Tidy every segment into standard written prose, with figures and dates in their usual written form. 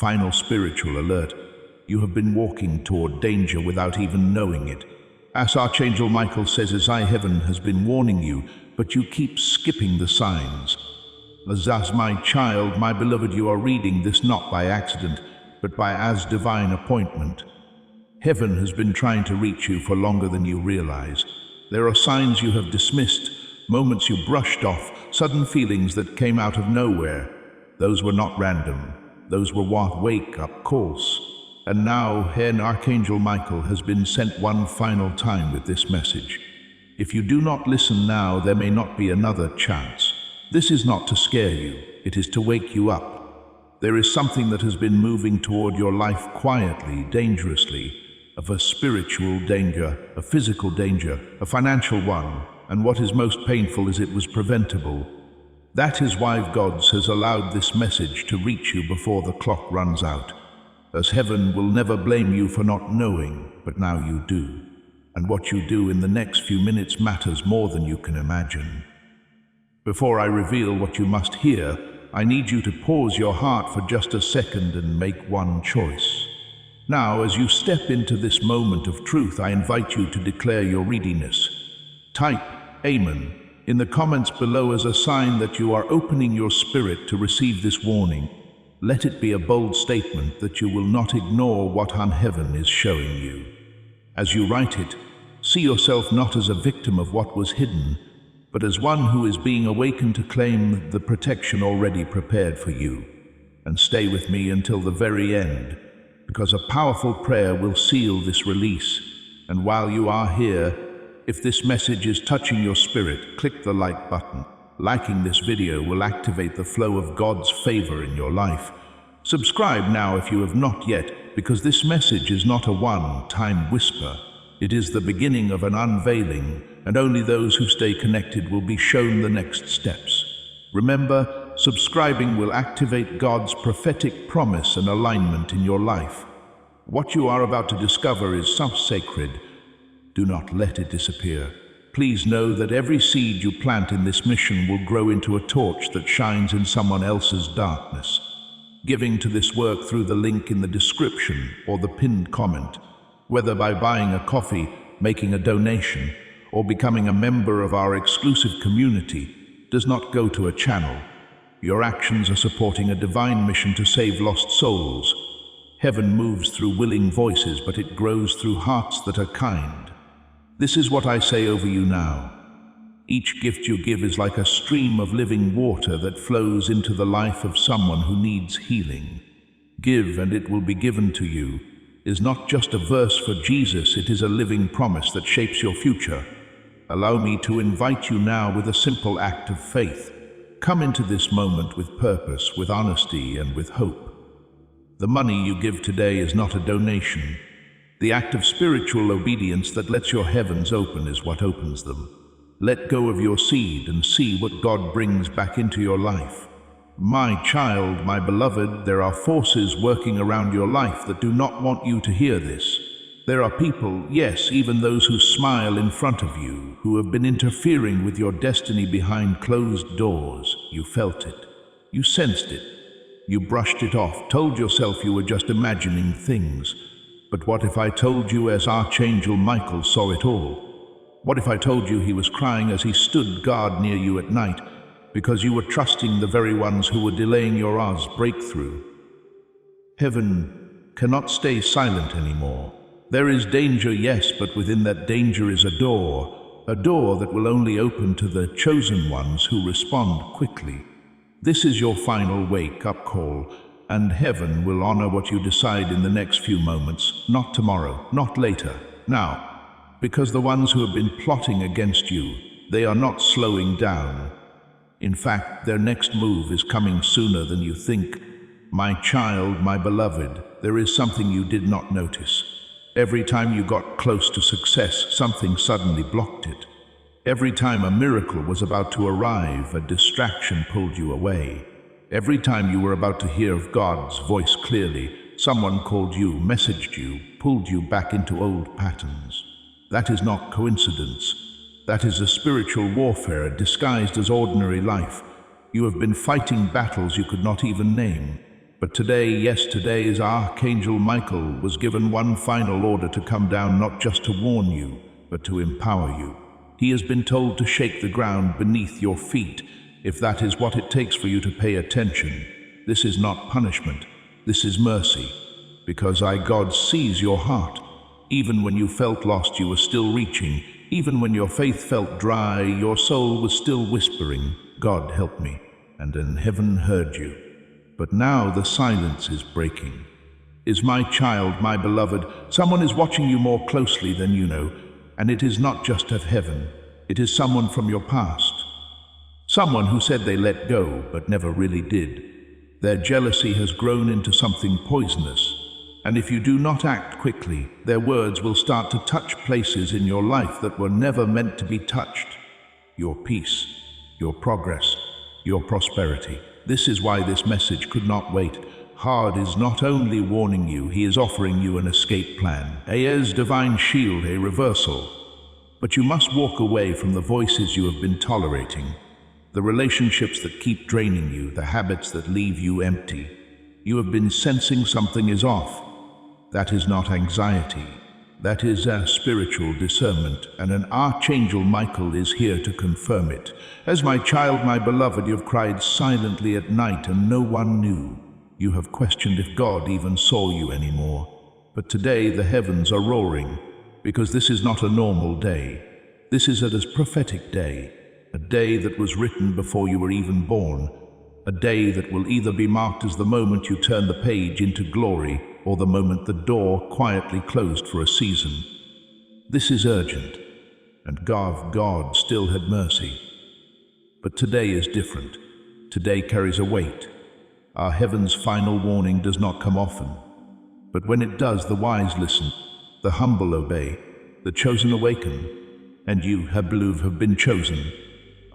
Final spiritual alert. You have been walking toward danger without even knowing it. As Archangel Michael says, as heaven has been warning you, but you keep skipping the signs. As my child, my beloved, you are reading this not by accident, but by as divine appointment. Heaven has been trying to reach you for longer than you realize. There are signs you have dismissed, moments you brushed off, sudden feelings that came out of nowhere. Those were not random. Those were wake-up calls. And now, Archangel Michael has been sent one final time with this message. If you do not listen now, there may not be another chance. This is not to scare you, it is to wake you up. There is something that has been moving toward your life quietly, dangerously, of a spiritual danger, a physical danger, a financial one, and what is most painful is it was preventable. That is why God has allowed this message to reach you before the clock runs out. As heaven will never blame you for not knowing, but now you do. And what you do in the next few minutes matters more than you can imagine. Before I reveal what you must hear, I need you to pause your heart for just a second and make one choice. Now, as you step into this moment of truth, I invite you to declare your readiness. Type Amen in the comments below as a sign that you are opening your spirit to receive this warning. Let it be a bold statement that you will not ignore what heaven is showing you. As you write it, see yourself not as a victim of what was hidden, but as one who is being awakened to claim the protection already prepared for you. And stay with me until the very end, because a powerful prayer will seal this release. And while you are here, if this message is touching your spirit, click the like button. Liking this video will activate the flow of God's favor in your life. Subscribe now if you have not yet, because this message is not a one-time whisper. It is the beginning of an unveiling, and only those who stay connected will be shown the next steps. Remember, subscribing will activate God's prophetic promise and alignment in your life. What you are about to discover is so sacred. Do not let it disappear. Please know that every seed you plant in this mission will grow into a torch that shines in someone else's darkness. Giving to this work through the link in the description or the pinned comment, whether by buying a coffee, making a donation, or becoming a member of our exclusive community, does not go to a channel. Your actions are supporting a divine mission to save lost souls. Heaven moves through willing voices, but it grows through hearts that are kind. This is what I say over you now. Each gift you give is like a stream of living water that flows into the life of someone who needs healing. Give and it will be given to you is not just a verse for Jesus, it is a living promise that shapes your future. Allow me to invite you now with a simple act of faith. Come into this moment with purpose, with honesty, and with hope. The money you give today is not a donation. The act of spiritual obedience that lets your heavens open is what opens them. Let go of your seed and see what God brings back into your life. My child, my beloved, there are forces working around your life that do not want you to hear this. There are people, yes, even those who smile in front of you, who have been interfering with your destiny behind closed doors. You felt it. You sensed it. You brushed it off, told yourself you were just imagining things. But what if I told you as Archangel Michael saw it all? What if I told you he was crying as he stood guard near you at night, because you were trusting the very ones who were delaying your breakthrough? Heaven cannot stay silent anymore. There is danger, yes, but within that danger is a door that will only open to the chosen ones who respond quickly. This is your final wake-up call, and heaven will honor what you decide in the next few moments, not tomorrow, not later, now. Because the ones who have been plotting against you, they are not slowing down. In fact, their next move is coming sooner than you think. My child, my beloved, there is something you did not notice. Every time you got close to success, something suddenly blocked it. Every time a miracle was about to arrive, a distraction pulled you away. Every time you were about to hear God's voice clearly, someone called you, messaged you, pulled you back into old patterns. That is not coincidence. That is a spiritual warfare disguised as ordinary life. You have been fighting battles you could not even name. But today, yes, today is Archangel Michael was given one final order to come down, not just to warn you, but to empower you. He has been told to shake the ground beneath your feet, if that is what it takes for you to pay attention. This is not punishment, this is mercy, because God sees your heart. Even when you felt lost, you were still reaching. Even when your faith felt dry, your soul was still whispering, God help me, and then heaven heard you. But now the silence is breaking. Is my child, my beloved, someone is watching you more closely than you know, and it is not just of heaven, it is someone from your past. Someone who said they let go, but never really did. Their jealousy has grown into something poisonous, and if you do not act quickly, their words will start to touch places in your life that were never meant to be touched. Your peace, your progress, your prosperity. This is why this message could not wait. God is not only warning you, he is offering you an escape plan. A's divine shield, a reversal. But you must walk away from the voices you have been tolerating, the relationships that keep draining you, the habits that leave you empty. You have been sensing something is off. That is not anxiety. That is a spiritual discernment, and an Archangel Michael is here to confirm it. As my child, my beloved, you have cried silently at night and no one knew. You have questioned if God even saw you anymore. But today the heavens are roaring, because this is not a normal day. This is a prophetic day, a day that was written before you were even born, a day that will either be marked as the moment you turn the page into glory, or the moment the door quietly closed for a season. This is urgent, and God still had mercy. But today is different. Today carries a weight. Our heaven's final warning does not come often. But when it does, the wise listen, the humble obey, the chosen awaken, and you, Habluv, have been chosen.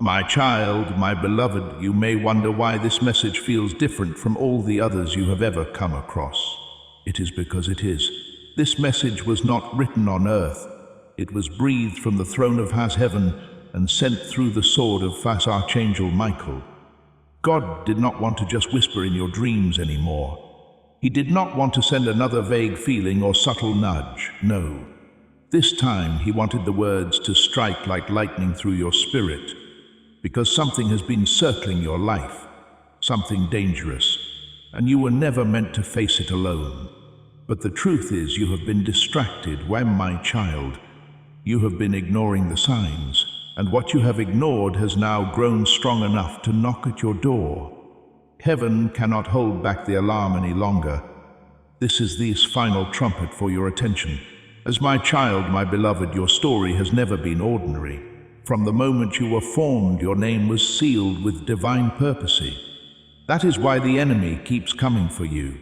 My child, my beloved, you may wonder why this message feels different from all the others you have ever come across. It is because it is. This message was not written on earth. It was breathed from the throne of heaven and sent through the sword of Archangel Michael. God did not want to just whisper in your dreams anymore. He did not want to send another vague feeling or subtle nudge. No. This time he wanted the words to strike like lightning through your spirit, because something has been circling your life, something dangerous, and you were never meant to face it alone. But the truth is, you have been distracted, my child. You have been ignoring the signs, and what you have ignored has now grown strong enough to knock at your door. Heaven cannot hold back the alarm any longer. This is the final trumpet for your attention. As my child, my beloved, your story has never been ordinary. From the moment you were formed, your name was sealed with divine purpose. That is why the enemy keeps coming for you.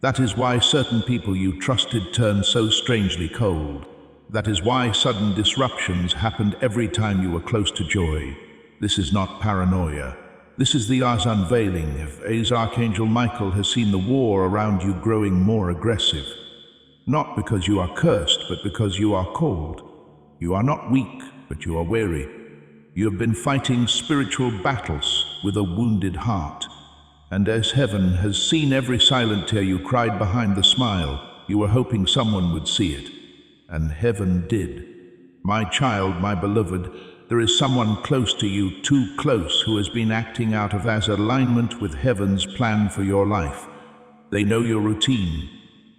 That is why certain people you trusted turned so strangely cold. That is why sudden disruptions happened every time you were close to joy. This is not paranoia. This is the unveiling of Archangel Michael has seen the war around you growing more aggressive. Not because you are cursed, but because you are called. You are not weak, but you are weary. You have been fighting spiritual battles with a wounded heart. And as heaven has seen every silent tear you cried behind the smile, you were hoping someone would see it. And heaven did. My child, my beloved, there is someone close to you, too close, who has been acting out of alignment with heaven's plan for your life. They know your routine.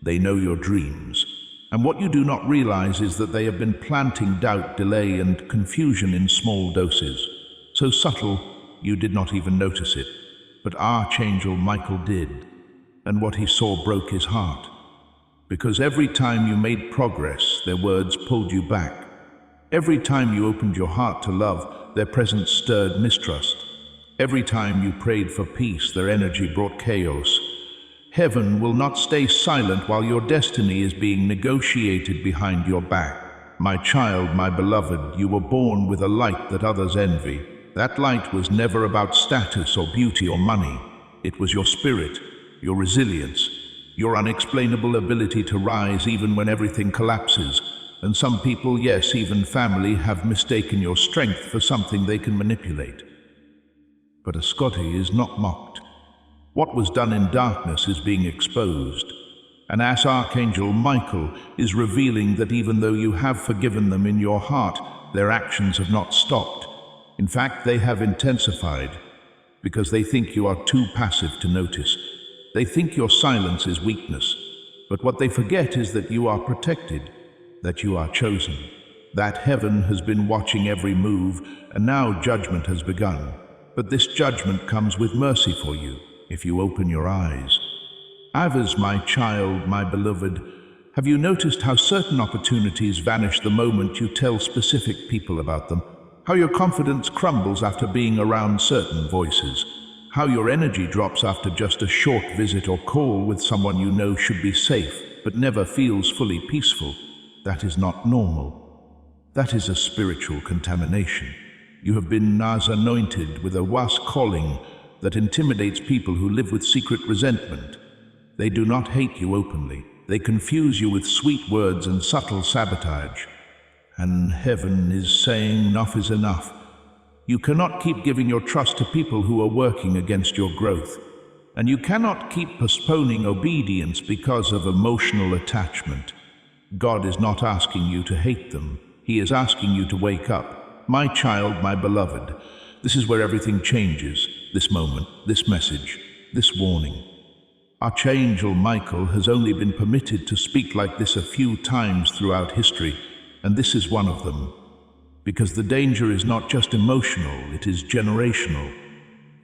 They know your dreams. And what you do not realize is that they have been planting doubt, delay, and confusion in small doses. So subtle, you did not even notice it. But Archangel Michael did, and what he saw broke his heart. Because every time you made progress, their words pulled you back. Every time you opened your heart to love, their presence stirred mistrust. Every time you prayed for peace, their energy brought chaos. Heaven will not stay silent while your destiny is being negotiated behind your back. My child, my beloved, you were born with a light that others envy. That light was never about status or beauty or money. It was your spirit, your resilience, your unexplainable ability to rise even when everything collapses. And some people, yes, even family, have mistaken your strength for something they can manipulate. But a Scotty is not mocked. What was done in darkness is being exposed. And as Archangel Michael is revealing that even though you have forgiven them in your heart, their actions have not stopped. In fact, they have intensified because they think you are too passive to notice. They think your silence is weakness. But what they forget is that you are protected, that you are chosen, that heaven has been watching every move, and now judgment has begun. But this judgment comes with mercy for you if you open your eyes. Avas, my child, my beloved, have you noticed how certain opportunities vanish the moment you tell specific people about them? How your confidence crumbles after being around certain voices? How your energy drops after just a short visit or call with someone you know should be safe, but never feels fully peaceful? That is not normal. That is a spiritual contamination. You have been anointed with a was calling that intimidates people who live with secret resentment. They do not hate you openly. They confuse you with sweet words and subtle sabotage. And heaven is saying enough is enough. You cannot keep giving your trust to people who are working against your growth. And you cannot keep postponing obedience because of emotional attachment. God is not asking you to hate them. He is asking you to wake up. My child, my beloved, this is where everything changes. This moment, this message, this warning. Archangel Michael has only been permitted to speak like this a few times throughout history, and this is one of them. Because the danger is not just emotional, it is generational.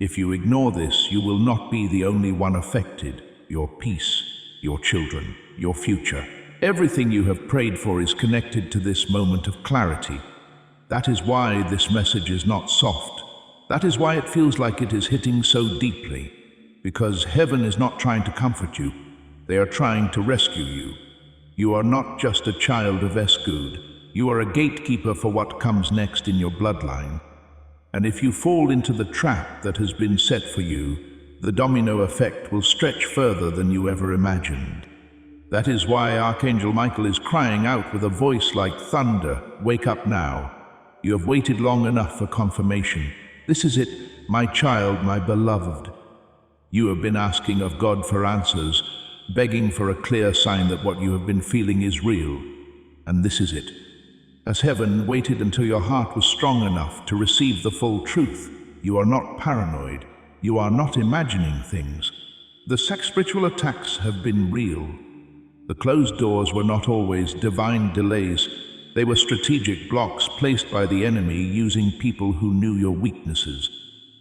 If you ignore this, you will not be the only one affected. Your peace, your children, your future. Everything you have prayed for is connected to this moment of clarity. That is why this message is not soft. That is why it feels like it is hitting so deeply. Because heaven is not trying to comfort you. They are trying to rescue you. You are not just a child of Esgud. You are a gatekeeper for what comes next in your bloodline. And if you fall into the trap that has been set for you, the domino effect will stretch further than you ever imagined. That is why Archangel Michael is crying out with a voice like thunder, "Wake up now. You have waited long enough for confirmation. This is it, my child, my beloved." You have been asking of God for answers, begging for a clear sign that what you have been feeling is real. And this is it. As heaven waited until your heart was strong enough to receive the full truth, you are not paranoid. You are not imagining things. The spiritual attacks have been real. The closed doors were not always divine delays. They were strategic blocks placed by the enemy using people who knew your weaknesses.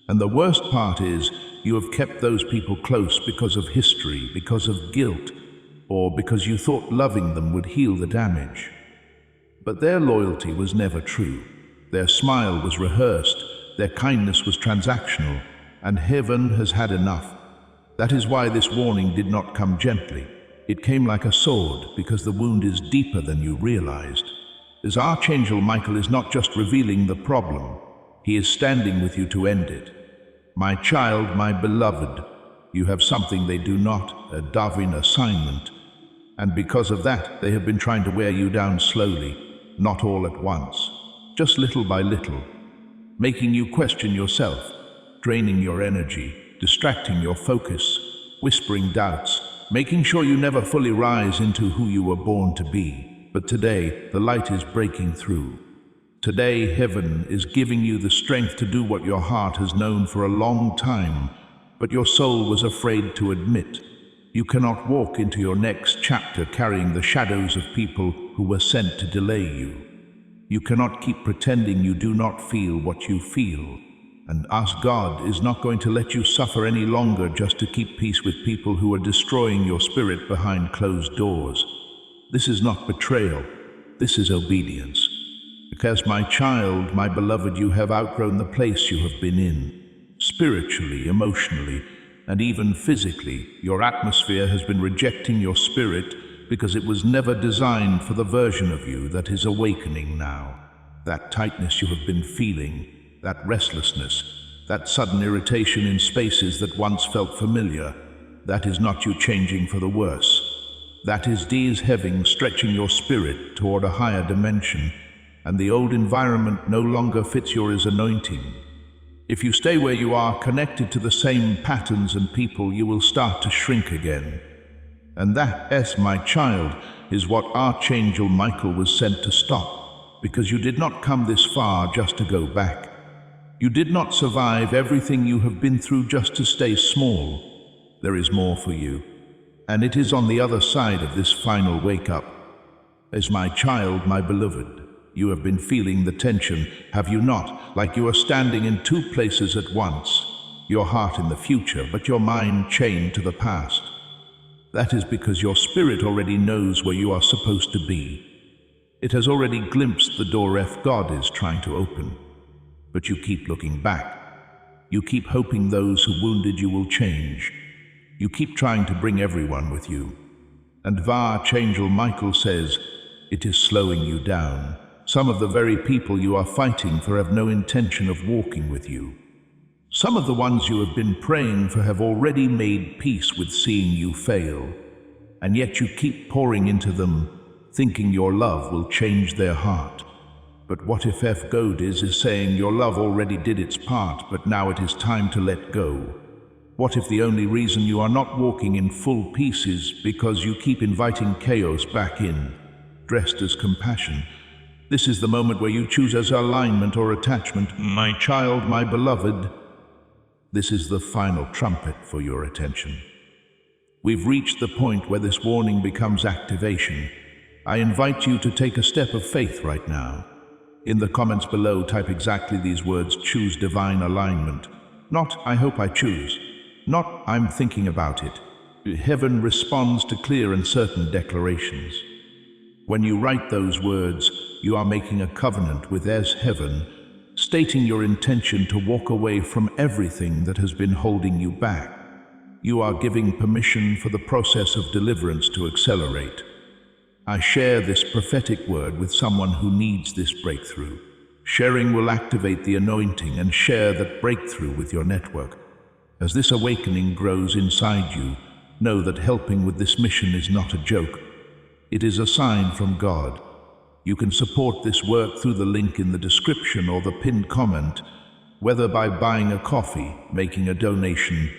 And the worst part is, you have kept those people close because of history, because of guilt, or because you thought loving them would heal the damage. But their loyalty was never true. Their smile was rehearsed, their kindness was transactional, and heaven has had enough. That is why this warning did not come gently. It came like a sword, because the wound is deeper than you realized. As Archangel Michael is not just revealing the problem, he is standing with you to end it. My child, my beloved, you have something they do not, a divine assignment. And because of that, they have been trying to wear you down slowly, not all at once, just little by little, making you question yourself, draining your energy, distracting your focus, whispering doubts, making sure you never fully rise into who you were born to be. But today, the light is breaking through. Today, heaven is giving you the strength to do what your heart has known for a long time, but your soul was afraid to admit. You cannot walk into your next chapter carrying the shadows of people who were sent to delay you. You cannot keep pretending you do not feel what you feel. And ask God is not going to let you suffer any longer just to keep peace with people who are destroying your spirit behind closed doors. This is not betrayal. This is obedience. Because, my child, my beloved, you have outgrown the place you have been in. Spiritually, emotionally, and even physically, your atmosphere has been rejecting your spirit because it was never designed for the version of you that is awakening now. That tightness you have been feeling, that restlessness, that sudden irritation in spaces that once felt familiar, that is not you changing for the worse. That is D's heaven stretching your spirit toward a higher dimension, and the old environment no longer fits your anointing. If you stay where you are, connected to the same patterns and people, you will start to shrink again. And that, my child, is what Archangel Michael was sent to stop, because you did not come this far just to go back. You did not survive everything you have been through just to stay small. There is more for you, and it is on the other side of this final wake-up. As my child, my beloved, you have been feeling the tension, have you not? Like you are standing in two places at once, your heart in the future, but your mind chained to the past. That is because your spirit already knows where you are supposed to be. It has already glimpsed the door God is trying to open. But you keep looking back. You keep hoping those who wounded you will change. You keep trying to bring everyone with you. And Archangel Michael says, it is slowing you down. Some of the very people you are fighting for have no intention of walking with you. Some of the ones you have been praying for have already made peace with seeing you fail. And yet you keep pouring into them, thinking your love will change their heart. But what if God is saying your love already did its part, but now it is time to let go? What if the only reason you are not walking in full peace is because you keep inviting chaos back in, dressed as compassion? This is the moment where you choose as alignment or attachment. My child, my beloved, this is the final trumpet for your attention. We've reached the point where this warning becomes activation. I invite you to take a step of faith right now. In the comments below, type exactly these words: choose divine alignment. Not, I hope I choose. Not, I'm thinking about it. Heaven responds to clear and certain declarations. When you write those words, you are making a covenant with heaven, stating your intention to walk away from everything that has been holding you back. You are giving permission for the process of deliverance to accelerate. I share this prophetic word with someone who needs this breakthrough. Sharing will activate the anointing and share that breakthrough with your network. As this awakening grows inside you, know that helping with this mission is not a joke. It is a sign from God. You can support this work through the link in the description or the pinned comment, whether by buying a coffee, making a donation,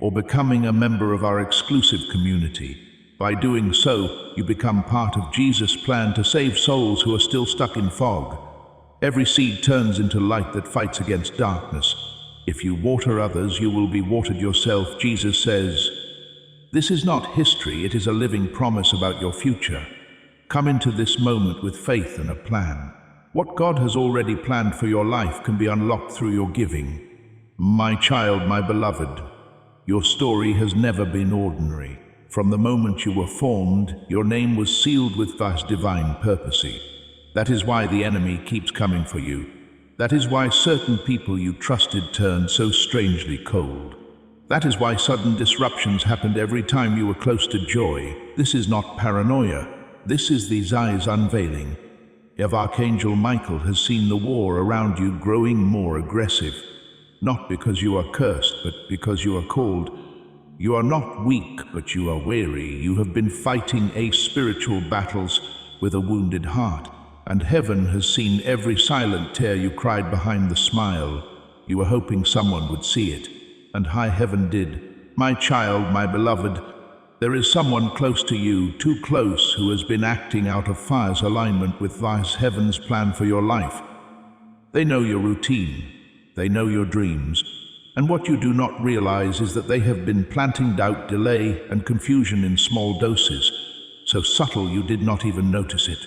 or becoming a member of our exclusive community. By doing so, you become part of Jesus' plan to save souls who are still stuck in fog. Every seed turns into light that fights against darkness. If you water others, you will be watered yourself, Jesus says. This is not history, it is a living promise about your future. Come into this moment with faith and a plan. What God has already planned for your life can be unlocked through your giving. My child, my beloved, your story has never been ordinary. From the moment you were formed, your name was sealed with vast divine purpose. That is why the enemy keeps coming for you. That is why certain people you trusted turned so strangely cold. That is why sudden disruptions happened every time you were close to joy. This is not paranoia. This is these eyes unveiling. Archangel Michael has seen the war around you growing more aggressive. Not because you are cursed, but because you are called. You are not weak, but you are weary. You have been fighting spiritual battles with a wounded heart, and heaven has seen every silent tear you cried behind the smile. You were hoping someone would see it, and high heaven did. My child, my beloved, there is someone close to you, too close, who has been acting out of fire's alignment with heaven's plan for your life. They know your routine. They know your dreams. And what you do not realize is that they have been planting doubt, delay, and confusion in small doses, so subtle you did not even notice it.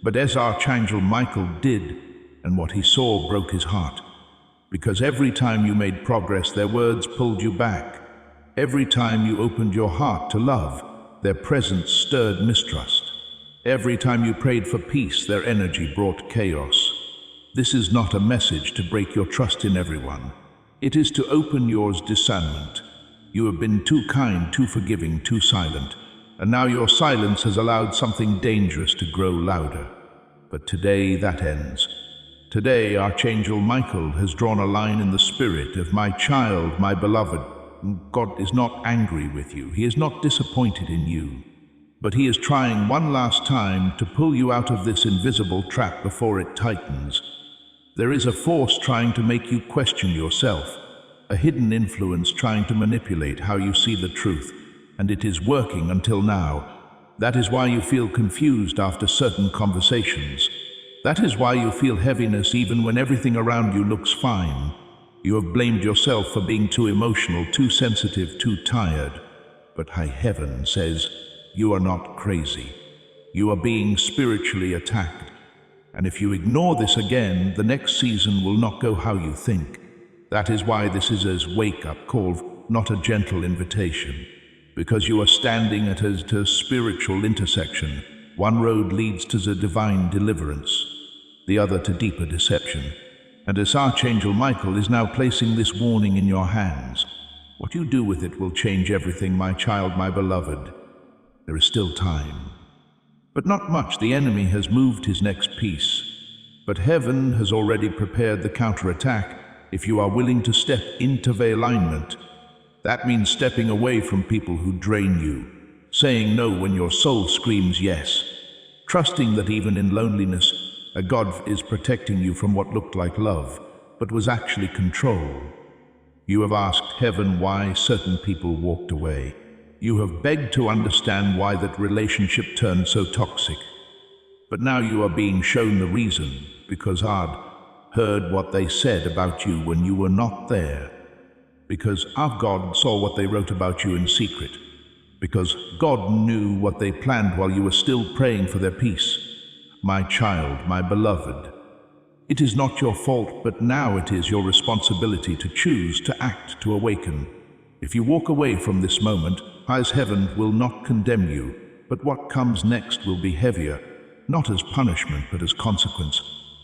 But as Archangel Michael did, and what he saw broke his heart. Because every time you made progress, their words pulled you back. Every time you opened your heart to love, their presence stirred mistrust. Every time you prayed for peace, their energy brought chaos. This is not a message to break your trust in everyone. It is to open yours discernment. You have been too kind, too forgiving, too silent, and now your silence has allowed something dangerous to grow louder. But today that ends. Today Archangel Michael has drawn a line in the spirit of my child, my beloved. God is not angry with you. He is not disappointed in you. But he is trying one last time to pull you out of this invisible trap before it tightens. There is a force trying to make you question yourself, a hidden influence trying to manipulate how you see the truth, and it is working until now. That is why you feel confused after certain conversations. That is why you feel heaviness even when everything around you looks fine. You have blamed yourself for being too emotional, too sensitive, too tired. But High Heaven says, you are not crazy. You are being spiritually attacked. And if you ignore this again, the next season will not go how you think. That is why this is a wake-up call, not a gentle invitation. Because you are standing at a spiritual intersection. One road leads to the divine deliverance, the other to deeper deception. And as Archangel Michael is now placing this warning in your hands, what you do with it will change everything, my child, my beloved. There is still time. But not much. The enemy has moved his next piece. But heaven has already prepared the counterattack if you are willing to step into the alignment. That means stepping away from people who drain you, saying no when your soul screams yes, trusting that even in loneliness, a God is protecting you from what looked like love, but was actually control. You have asked heaven why certain people walked away. You have begged to understand why that relationship turned so toxic. But now you are being shown the reason, because God heard what they said about you when you were not there. Because our God saw what they wrote about you in secret. Because God knew what they planned while you were still praying for their peace. My child, my beloved, it is not your fault, but now it is your responsibility to choose, to act, to awaken. If you walk away from this moment, High Heaven will not condemn you, but what comes next will be heavier, not as punishment, but as consequence.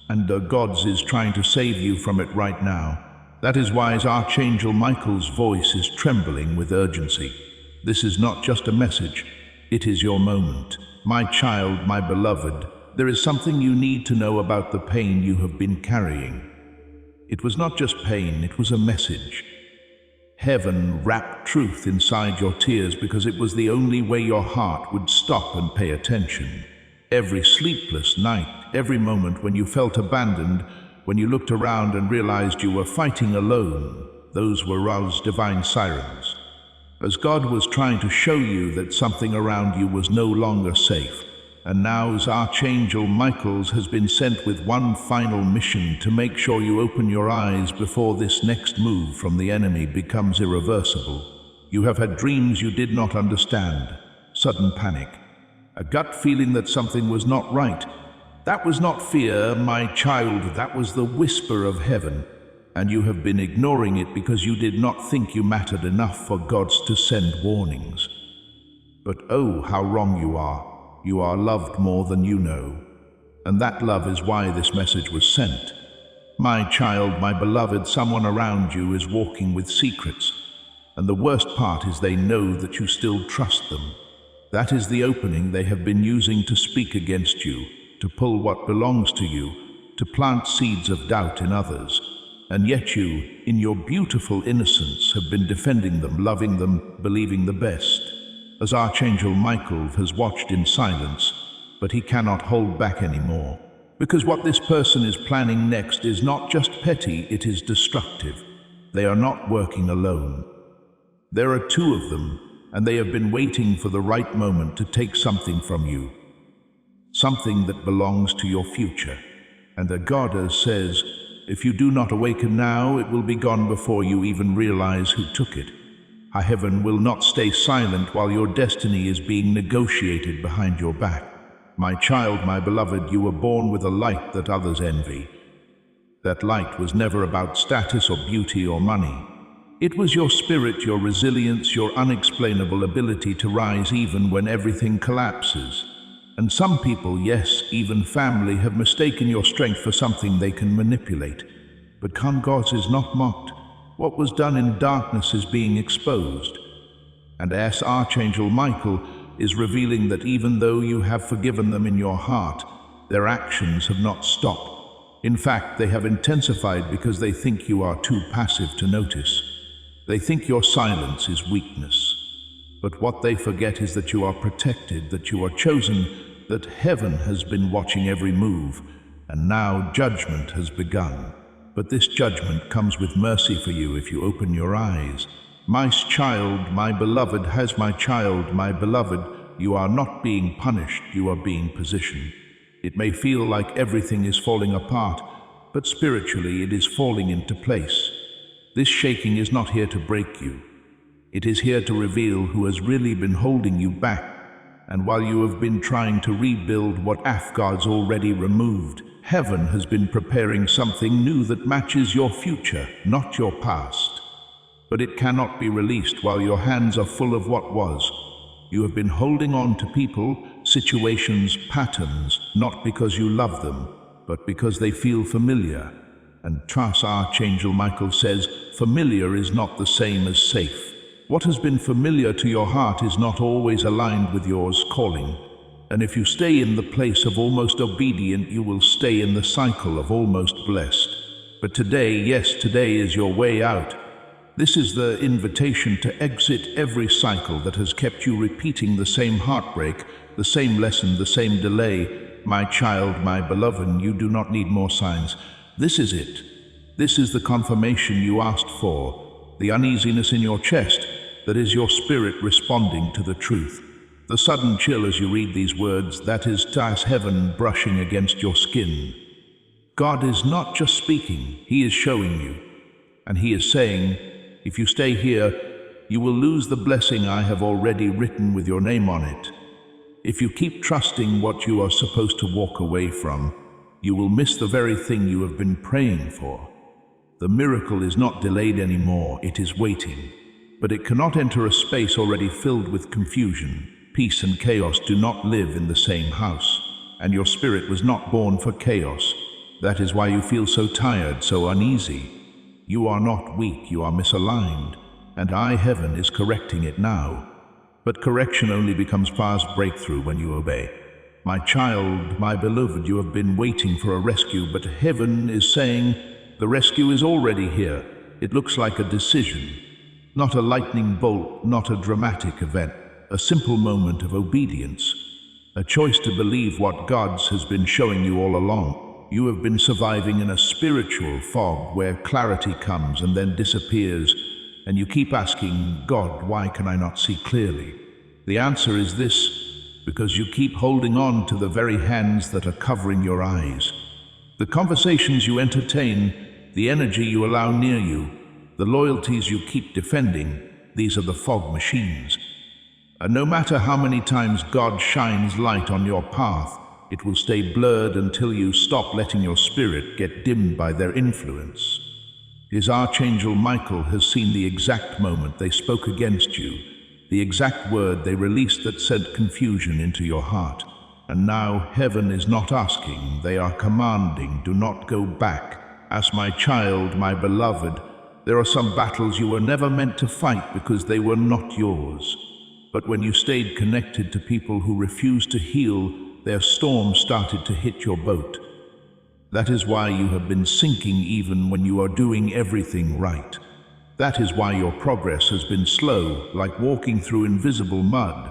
And God is trying to save you from it right now. That is why Archangel Michael's voice is trembling with urgency. This is not just a message, it is your moment. My child, my beloved, there is something you need to know about the pain you have been carrying. It was not just pain, it was a message. Heaven wrapped truth inside your tears because it was the only way your heart would stop and pay attention. Every sleepless night, every moment when you felt abandoned, when you looked around and realized you were fighting alone, those were Ra's divine sirens. As God was trying to show you that something around you was no longer safe. And now as Archangel Michael has been sent with one final mission to make sure you open your eyes before this next move from the enemy becomes irreversible. You have had dreams you did not understand, sudden panic, a gut feeling that something was not right. That was not fear, my child, that was the whisper of heaven. And you have been ignoring it because you did not think you mattered enough for God to send warnings. But oh, how wrong you are. You are loved more than you know. And that love is why this message was sent. My child, my beloved, someone around you is walking with secrets. And the worst part is they know that you still trust them. That is the opening they have been using to speak against you, to pull what belongs to you, to plant seeds of doubt in others. And yet you, in your beautiful innocence, have been defending them, loving them, believing the best. As Archangel Michael has watched in silence, but he cannot hold back anymore. Because what this person is planning next is not just petty, it is destructive. They are not working alone. There are two of them, and they have been waiting for the right moment to take something from you. Something that belongs to your future. And the goddess says, if you do not awaken now, it will be gone before you even realize who took it. High Heaven will not stay silent while your destiny is being negotiated behind your back. My child, my beloved, you were born with a light that others envy. That light was never about status or beauty or money. It was your spirit, your resilience, your unexplainable ability to rise even when everything collapses. And some people, yes, even family, have mistaken your strength for something they can manipulate. But God is not mocked. What was done in darkness is being exposed. And as Archangel Michael is revealing that even though you have forgiven them in your heart, their actions have not stopped. In fact, they have intensified because they think you are too passive to notice. They think your silence is weakness. But what they forget is that you are protected, that you are chosen, that heaven has been watching every move. and now judgment has begun. But this judgment comes with mercy for you if you open your eyes. My child, my beloved, my child, my beloved, you are not being punished, you are being positioned. It may feel like everything is falling apart, but spiritually it is falling into place. This shaking is not here to break you. It is here to reveal who has really been holding you back. And while you have been trying to rebuild what God's already removed, heaven has been preparing something new that matches your future, not your past. But it cannot be released while your hands are full of what was. You have been holding on to people, situations, patterns, not because you love them, but because they feel familiar. And trust, Archangel Michael says, familiar is not the same as safe. What has been familiar to your heart is not always aligned with yours calling. And if you stay in the place of almost obedient, you will stay in the cycle of almost blessed. But today, yes, today is your way out. This is the invitation to exit every cycle that has kept you repeating the same heartbreak, the same lesson, the same delay. My child, my beloved, you do not need more signs. This is it. This is the confirmation you asked for, the uneasiness in your chest, that is your spirit responding to the truth. The sudden chill as you read these words, that is as heaven brushing against your skin. God is not just speaking, He is showing you. And He is saying, if you stay here, you will lose the blessing I have already written with your name on it. If you keep trusting what you are supposed to walk away from, you will miss the very thing you have been praying for. The miracle is not delayed anymore, it is waiting. But it cannot enter a space already filled with confusion. Peace and chaos do not live in the same house, and your spirit was not born for chaos. That is why you feel so tired, so uneasy. You are not weak, you are misaligned, and heaven, is correcting it now. But correction only becomes fast breakthrough when you obey. My child, my beloved, you have been waiting for a rescue, but heaven is saying, the rescue is already here. It looks like a decision. Not a lightning bolt, not a dramatic event, a simple moment of obedience, a choice to believe what God has been showing you all along. You have been surviving in a spiritual fog where clarity comes and then disappears, and you keep asking, God, why can I not see clearly? The answer is this, because you keep holding on to the very hands that are covering your eyes. The conversations you entertain, the energy you allow near you, the loyalties you keep defending, these are the fog machines. And no matter how many times God shines light on your path, it will stay blurred until you stop letting your spirit get dimmed by their influence. His Archangel Michael has seen the exact moment they spoke against you, the exact word they released that sent confusion into your heart. And now heaven is not asking, they are commanding, do not go back. As my child, my beloved, there are some battles you were never meant to fight because they were not yours. But when you stayed connected to people who refused to heal, their storm started to hit your boat. That is why you have been sinking even when you are doing everything right. That is why your progress has been slow, like walking through invisible mud,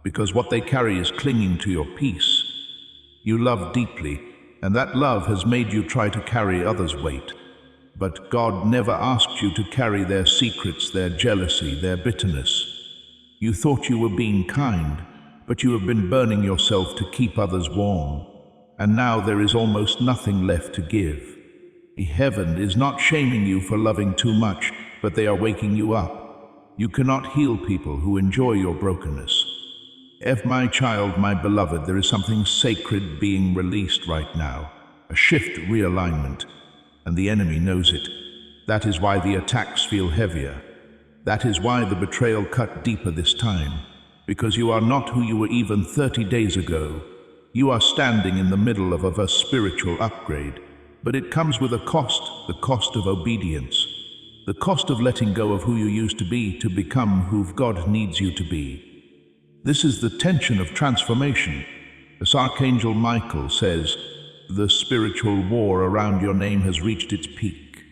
because what they carry is clinging to your peace. You love deeply, and that love has made you try to carry others' weight. But God never asked you to carry their secrets, their jealousy, their bitterness. You thought you were being kind, but you have been burning yourself to keep others warm. And now there is almost nothing left to give. Heaven is not shaming you for loving too much, but they are waking you up. You cannot heal people who enjoy your brokenness. My child, my beloved, there is something sacred being released right now. A shift, realignment. And the enemy knows it. That is why the attacks feel heavier. That is why the betrayal cut deeper this time. Because you are not who you were even 30 days ago. You are standing in the middle of a spiritual upgrade. But it comes with a cost, the cost of obedience. The cost of letting go of who you used to be to become who God needs you to be. This is the tension of transformation. As Archangel Michael says, the spiritual war around your name has reached its peak.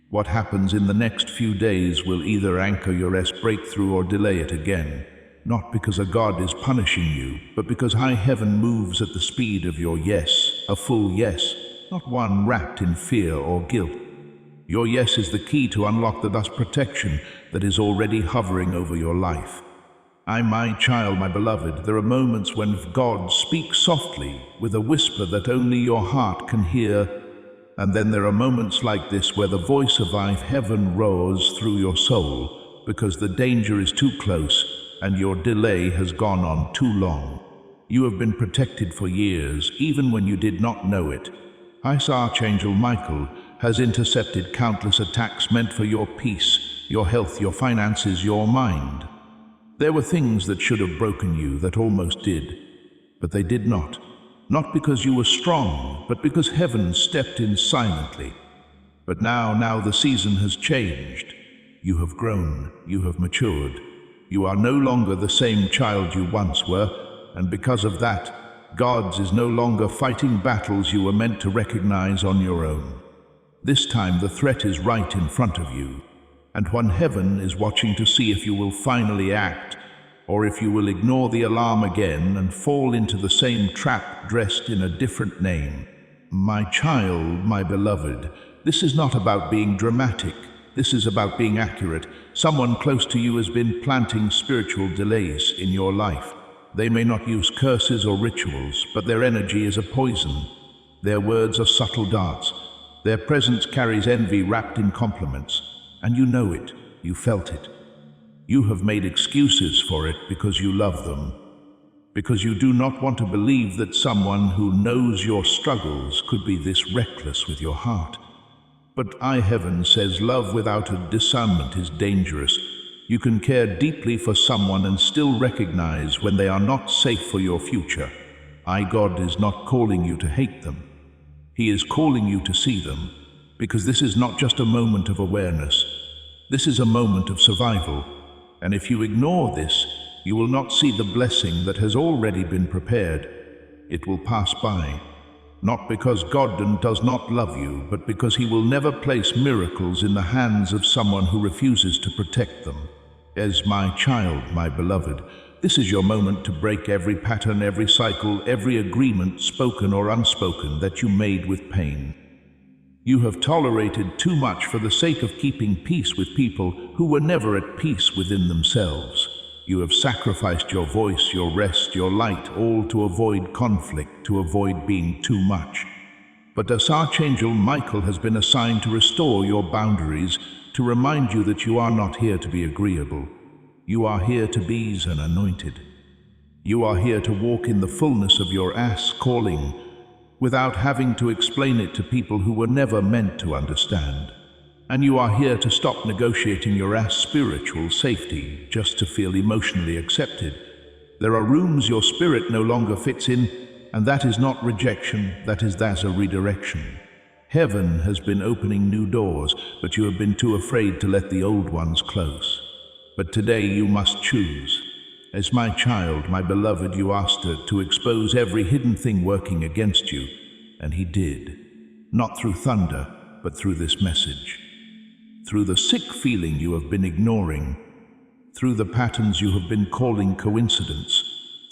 What happens in the next few days will either anchor your breakthrough or delay it again. Not because a God is punishing you, but because high heaven moves at the speed of your yes, a full yes. not one wrapped in fear or guilt. Your yes is the key to unlock the dust protection that is already hovering over your life. My child, my beloved, there are moments when God speaks softly with a whisper that only your heart can hear. And then there are moments like this where the voice of heaven roars through your soul because the danger is too close and your delay has gone on too long. You have been protected for years, even when you did not know it. Archangel Michael has intercepted countless attacks meant for your peace, your health, your finances, your mind. There were things that should have broken you that almost did, but they did not. Not because you were strong, but because heaven stepped in silently. But now the season has changed. You have grown, you have matured. You are no longer the same child you once were, and because of that, God is no longer fighting battles you were meant to recognize on your own. This time the threat is right in front of you, and when heaven is watching to see if you will finally act, or if you will ignore the alarm again and fall into the same trap dressed in a different name. My child, my beloved, this is not about being dramatic. This is about being accurate. Someone close to you has been planting spiritual delays in your life. They may not use curses or rituals, but their energy is a poison. Their words are subtle darts. Their presence carries envy wrapped in compliments. And you know it. You felt it. You have made excuses for it because you love them. Because you do not want to believe that someone who knows your struggles could be this reckless with your heart. But heaven says love without a discernment is dangerous. You can care deeply for someone and still recognize when they are not safe for your future. God is not calling you to hate them. He is calling you to see them, because this is not just a moment of awareness. This is a moment of survival. And if you ignore this, you will not see the blessing that has already been prepared. It will pass by. Not because God does not love you, but because He will never place miracles in the hands of someone who refuses to protect them. As my child, my beloved, this is your moment to break every pattern, every cycle, every agreement, spoken or unspoken, that you made with pain. You have tolerated too much for the sake of keeping peace with people who were never at peace within themselves. You have sacrificed your voice, your rest, your light, all to avoid conflict, to avoid being too much. But as Archangel Michael has been assigned to restore your boundaries, to remind you that you are not here to be agreeable. You are here to be an anointed. You are here to walk in the fullness of your calling, without having to explain it to people who were never meant to understand. And you are here to stop negotiating your spiritual safety just to feel emotionally accepted. There are rooms your spirit no longer fits in, and that is not rejection, that's a redirection. Heaven has been opening new doors, but you have been too afraid to let the old ones close. But today you must choose. As my child, my beloved, you asked her to expose every hidden thing working against you, and He did. Not through thunder, but through this message. Through the sick feeling you have been ignoring, through the patterns you have been calling coincidence,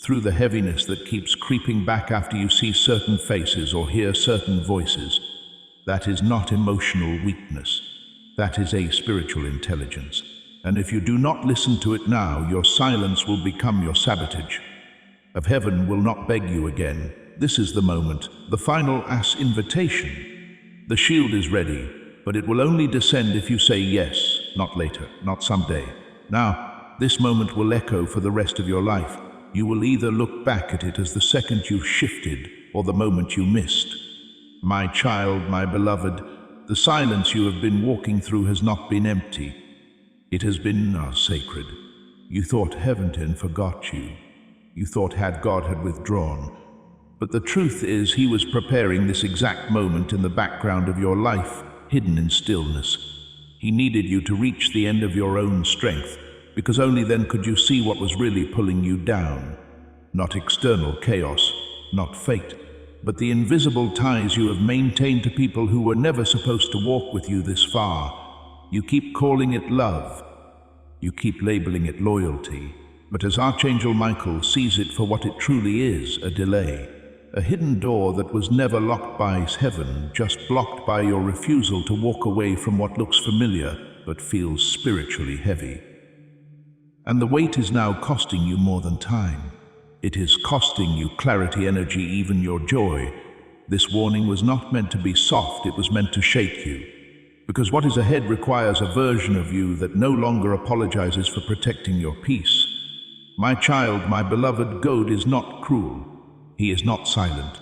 through the heaviness that keeps creeping back after you see certain faces or hear certain voices. That is not emotional weakness. That is a spiritual intelligence. And if you do not listen to it now, your silence will become your sabotage. Heaven will not beg you again. This is the moment, the final invitation. The shield is ready, but it will only descend if you say yes, not later, not someday. Now, this moment will echo for the rest of your life. You will either look back at it as the second you shifted or the moment you missed. My child, my beloved, the silence you have been walking through has not been empty. It has been sacred. You thought heaven had forgot you. You thought God had withdrawn. But the truth is, He was preparing this exact moment in the background of your life, hidden in stillness. He needed you to reach the end of your own strength, because only then could you see what was really pulling you down. Not external chaos, not fate, but the invisible ties you have maintained to people who were never supposed to walk with you this far. You keep calling it love. You keep labeling it loyalty. But as Archangel Michael sees it for what it truly is, a delay. a hidden door that was never locked by heaven, just blocked by your refusal to walk away from what looks familiar but feels spiritually heavy. And the weight is now costing you more than time. It is costing you clarity, energy, even your joy. This warning was not meant to be soft, it was meant to shake you. Because what is ahead requires a version of you that no longer apologizes for protecting your peace. My child, my beloved, God is not cruel. He is not silent.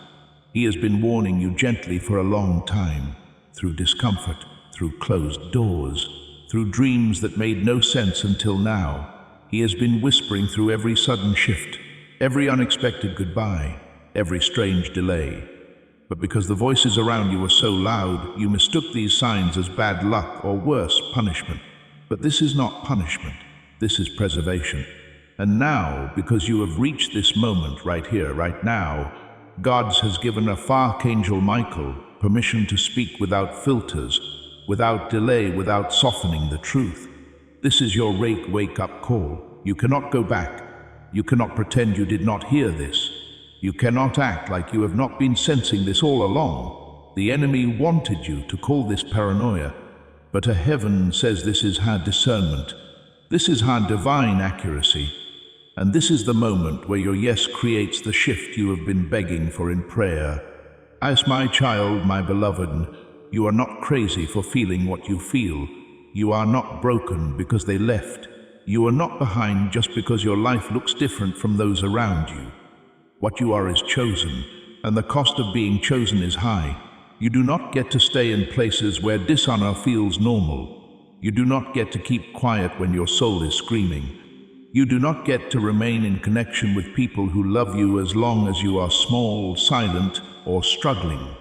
He has been warning you gently for a long time, through discomfort, through closed doors, through dreams that made no sense until now. He has been whispering through every sudden shift, every unexpected goodbye, every strange delay. But because the voices around you were so loud, you mistook these signs as bad luck or worse, punishment. But this is not punishment. This is preservation. And now, because you have reached this moment right here, right now, God has given Archangel Michael permission to speak without filters, without delay, without softening the truth. This is your wake-up call. You cannot go back. You cannot pretend you did not hear this. You cannot act like you have not been sensing this all along. The enemy wanted you to call this paranoia, but a heaven says this is her discernment. This is her divine accuracy. And this is the moment where your yes creates the shift you have been begging for in prayer. As my child, my beloved, you are not crazy for feeling what you feel. You are not broken because they left. You are not behind just because your life looks different from those around you. What you are is chosen, and the cost of being chosen is high. You do not get to stay in places where dishonor feels normal. You do not get to keep quiet when your soul is screaming. You do not get to remain in connection with people who love you as long as you are small, silent, or struggling.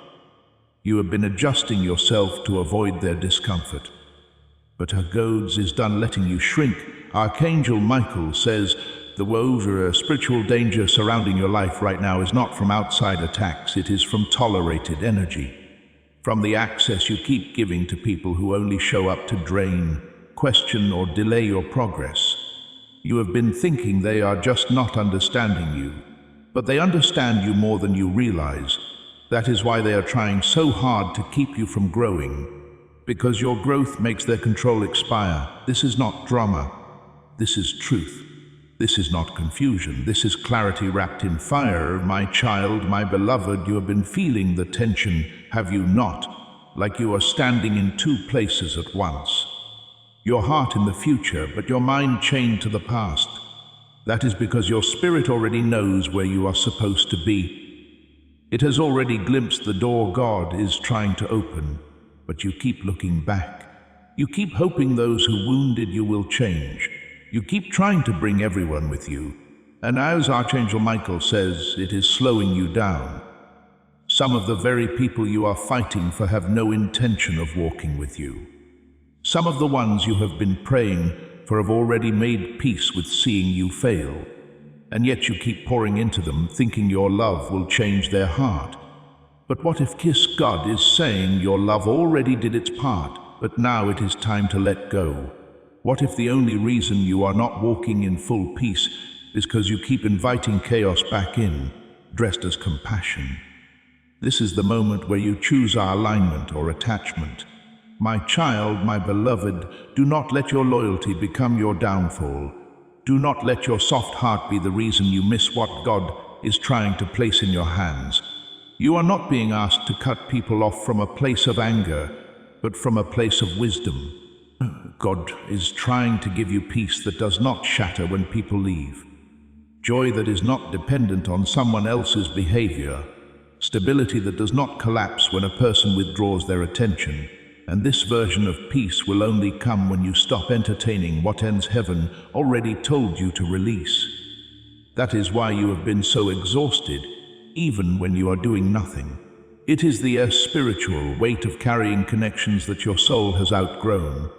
You have been adjusting yourself to avoid their discomfort. But her goads is done letting you shrink. Archangel Michael says, the woes or spiritual danger surrounding your life right now is not from outside attacks, it is from tolerated energy. From the access you keep giving to people who only show up to drain, question, or delay your progress. You have been thinking they are just not understanding you, but they understand you more than you realize. That is why they are trying so hard to keep you from growing, because your growth makes their control expire. This is not drama. This is truth. This is not confusion. This is clarity wrapped in fire. My child, my beloved, you have been feeling the tension, have you not? Like you are standing in two places at once. Your heart in the future, but your mind chained to the past. That is because your spirit already knows where you are supposed to be. It has already glimpsed the door God is trying to open, but you keep looking back. You keep hoping those who wounded you will change. You keep trying to bring everyone with you, and as Archangel Michael says, it is slowing you down. Some of the very people you are fighting for have no intention of walking with you. Some of the ones you have been praying for have already made peace with seeing you fail, and yet you keep pouring into them, thinking your love will change their heart. But what if God is saying your love already did its part, but now it is time to let go? What if the only reason you are not walking in full peace is because you keep inviting chaos back in, dressed as compassion? This is the moment where you choose our alignment or attachment. My child, my beloved, do not let your loyalty become your downfall. Do not let your soft heart be the reason you miss what God is trying to place in your hands. You are not being asked to cut people off from a place of anger, but from a place of wisdom. God is trying to give you peace that does not shatter when people leave. Joy that is not dependent on someone else's behavior. Stability that does not collapse when a person withdraws their attention. And this version of peace will only come when you stop entertaining what ends heaven already told you to release. That is why you have been so exhausted, even when you are doing nothing. It is the spiritual weight of carrying connections that your soul has outgrown.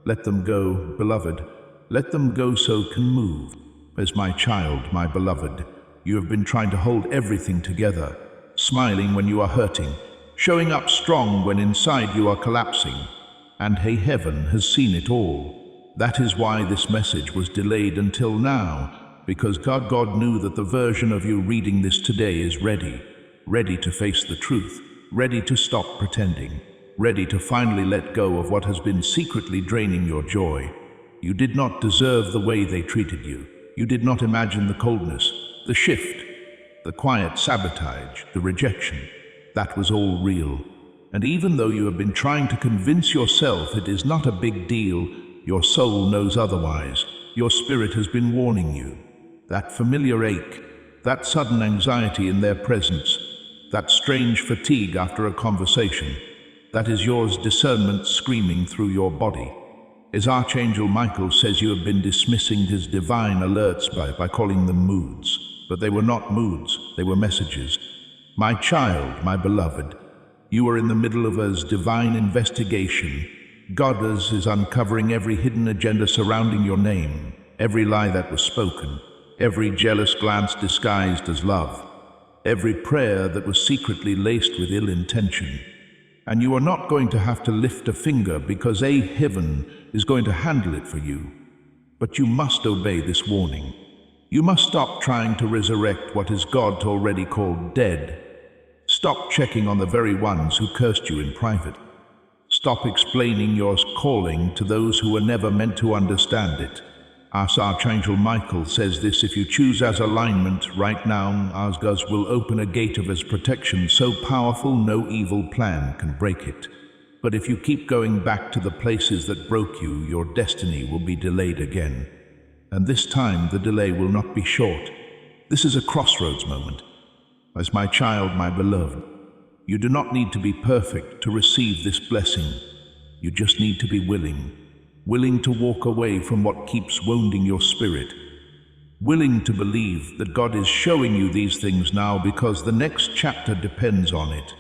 Let them go, beloved. Let them go so can move. As my child, my beloved, you have been trying to hold everything together, smiling when you are hurting, showing up strong when inside you are collapsing. And hey, heaven has seen it all. That is why this message was delayed until now, because God knew that the version of you reading this today is ready. ready to face the truth, ready to stop pretending, ready to finally let go of what has been secretly draining your joy. You did not deserve the way they treated you. You did not imagine the coldness, the shift, the quiet sabotage, the rejection. That was all real. And even though you have been trying to convince yourself it is not a big deal, your soul knows otherwise. Your spirit has been warning you. That familiar ache, that sudden anxiety in their presence, that strange fatigue after a conversation, that is yours discernment screaming through your body. As Archangel Michael says, you have been dismissing his divine alerts by calling them moods. But they were not moods, they were messages. My child, my beloved, you are in the middle of a divine investigation. God is uncovering every hidden agenda surrounding your name, every lie that was spoken, every jealous glance disguised as love, every prayer that was secretly laced with ill intention. And you are not going to have to lift a finger because heaven is going to handle it for you. But you must obey this warning. You must stop trying to resurrect what is God already called dead. Stop checking on the very ones who cursed you in private. Stop explaining your calling to those who were never meant to understand it. As Archangel Michael says this, if you choose as alignment right now, Asguz will open a gate of his protection so powerful no evil plan can break it. But if you keep going back to the places that broke you, your destiny will be delayed again. And this time the delay will not be short. This is a crossroads moment. As my child, my beloved, you do not need to be perfect to receive this blessing. You just need to be willing to walk away from what keeps wounding your spirit, willing to believe that God is showing you these things now because the next chapter depends on it,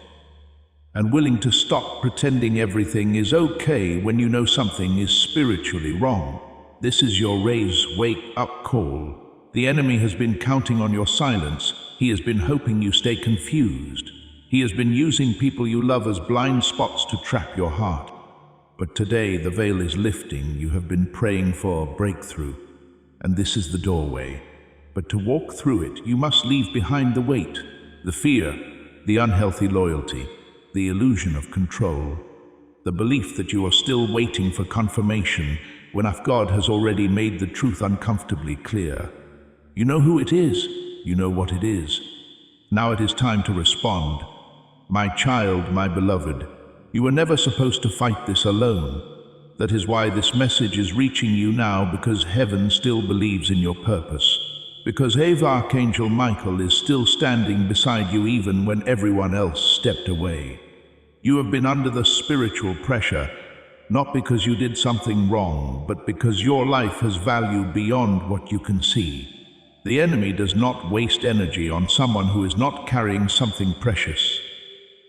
and willing to stop pretending everything is okay when you know something is spiritually wrong. This is your wake-up call. The enemy has been counting on your silence. He has been hoping you stay confused. He has been using people you love as blind spots to trap your heart. But today the veil is lifting. You have been praying for a breakthrough, and this is the doorway. But to walk through it, you must leave behind the weight, the fear, the unhealthy loyalty, the illusion of control, the belief that you are still waiting for confirmation when God has already made the truth uncomfortably clear. You know who it is. You know what it is. Now it is time to respond. My child, my beloved, you were never supposed to fight this alone. That is why this message is reaching you now, because heaven still believes in your purpose. Because Archangel Michael is still standing beside you even when everyone else stepped away. You have been under the spiritual pressure, not because you did something wrong, but because your life has value beyond what you can see. The enemy does not waste energy on someone who is not carrying something precious.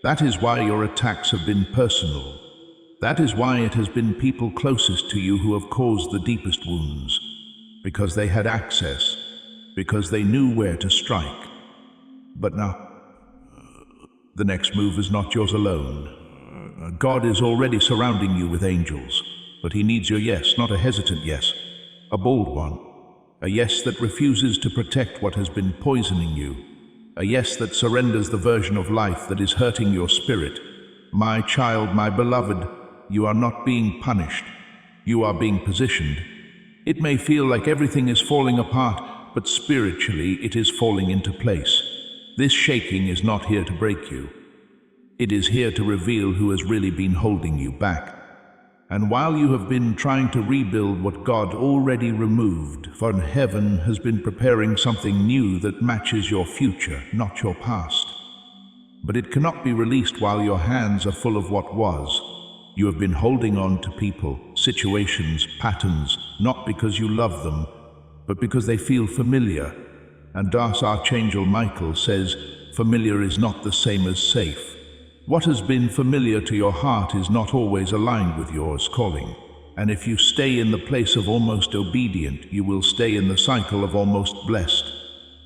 That is why your attacks have been personal. That is why it has been people closest to you who have caused the deepest wounds. Because they had access. Because they knew where to strike. But now, the next move is not yours alone. God is already surrounding you with angels. But he needs your yes, not a hesitant yes. A bold one. A yes that refuses to protect what has been poisoning you. A yes that surrenders the version of life that is hurting your spirit. My child, my beloved, you are not being punished. You are being positioned. It may feel like everything is falling apart, but spiritually it is falling into place. This shaking is not here to break you. It is here to reveal who has really been holding you back. And while you have been trying to rebuild what God already removed, for heaven has been preparing something new that matches your future, not your past. But it cannot be released while your hands are full of what was. You have been holding on to people, situations, patterns, not because you love them, but because they feel familiar. And Archangel Michael says, familiar is not the same as safe. What has been familiar to your heart is not always aligned with yours calling. And if you stay in the place of almost obedient, you will stay in the cycle of almost blessed.